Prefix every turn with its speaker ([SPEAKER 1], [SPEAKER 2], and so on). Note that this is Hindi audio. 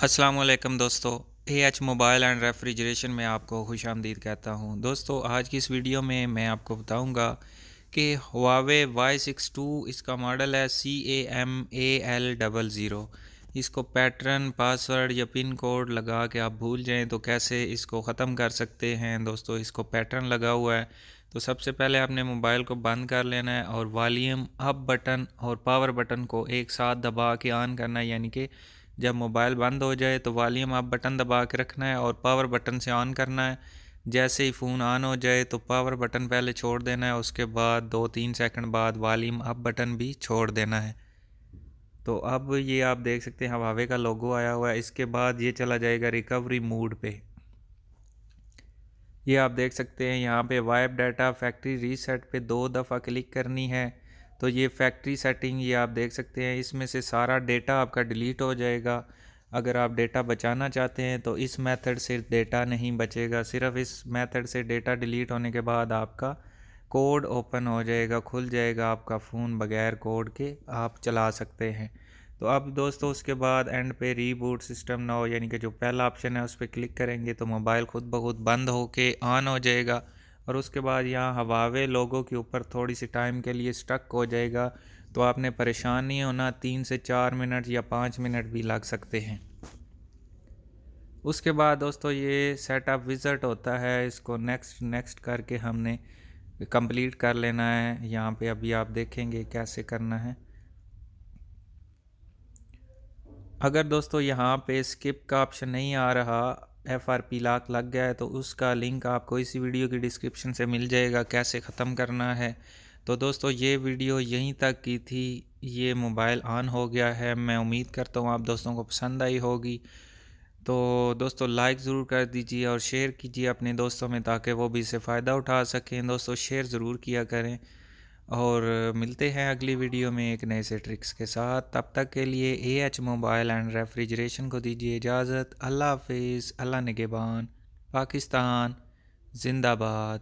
[SPEAKER 1] अस्सलाम वालेकुम दोस्तों। एएच मोबाइल एंड रेफ्रिजरेशन में आपको खुशामदीद कहता हूँ। दोस्तों आज की इस वीडियो में मैं आपको बताऊँगा कि हुआवे Y62 इसका मॉडल है CAMAL00। इसको पैटर्न पासवर्ड या पिन कोड लगा के आप भूल जाएं तो कैसे इसको ख़त्म कर सकते हैं। दोस्तों इसको पैटर्न लगा हुआ है, तो सबसे पहले आपने मोबाइल को बंद कर लेना है और वॉल्यूम अप बटन और पावर बटन को एक साथ दबा के ऑन करना है। यानी कि जब मोबाइल बंद हो जाए तो वॉल्यूम अप बटन दबा के रखना है और पावर बटन से ऑन करना है। जैसे ही फ़ोन ऑन हो जाए तो पावर बटन पहले छोड़ देना है, उसके बाद 2-3 सेकंड बाद वॉल्यूम अप बटन भी छोड़ देना है। तो अब ये आप देख सकते हैं हवावे का लोगो आया हुआ है। इसके बाद ये चला जाएगा रिकवरी मोड पे। ये आप देख सकते हैं यहाँ पे वाइप डाटा फैक्ट्री रीसेट पे 2 दफ़ा क्लिक करनी है। तो ये फैक्ट्री सेटिंग ये आप देख सकते हैं, इसमें से सारा डेटा आपका डिलीट हो जाएगा। अगर आप डेटा बचाना चाहते हैं तो इस मेथड से डेटा नहीं बचेगा, सिर्फ इस मेथड से डेटा डिलीट होने के बाद आपका कोड ओपन हो जाएगा, खुल जाएगा आपका फ़ोन, बगैर कोड के आप चला सकते हैं। तो अब दोस्तों उसके बाद एंड पे रीबूट सिस्टम नाउ यानी कि जो पहला ऑप्शन है उस पर क्लिक करेंगे तो मोबाइल खुद ब खुद बंद होके ऑन हो जाएगा। और उसके बाद यहाँ हवावे लोगों के ऊपर थोड़ी सी टाइम के लिए स्टक हो जाएगा। तो आपने परेशान नहीं होना, 3 से 4 मिनट या 5 मिनट भी लग सकते हैं। उसके बाद दोस्तों ये सेटअप विज़िट होता है, इसको नेक्स्ट नेक्स्ट करके हमने कंप्लीट कर लेना है। यहाँ पे अभी आप देखेंगे कैसे करना है। अगर दोस्तों यहाँ पे स्किप का ऑप्शन नहीं आ रहा, FRP लॉक लग गया है, तो उसका लिंक आपको इसी वीडियो की डिस्क्रिप्शन से मिल जाएगा कैसे ख़त्म करना है। तो दोस्तों ये वीडियो यहीं तक की थी। ये मोबाइल ऑन हो गया है, मैं उम्मीद करता हूँ आप दोस्तों को पसंद आई होगी। तो दोस्तों लाइक ज़रूर कर दीजिए और शेयर कीजिए अपने दोस्तों में ताकि वो भी इससे फ़ायदा उठा सकें। दोस्तों शेयर ज़रूर किया करें और मिलते हैं अगली वीडियो में एक नए से ट्रिक्स के साथ। तब तक के लिए एएच मोबाइल एंड रेफ्रिजरेशन को दीजिए इजाज़त। अल्लाह हाफिज़, अल्लाह निगहबान, पाकिस्तान जिंदाबाद।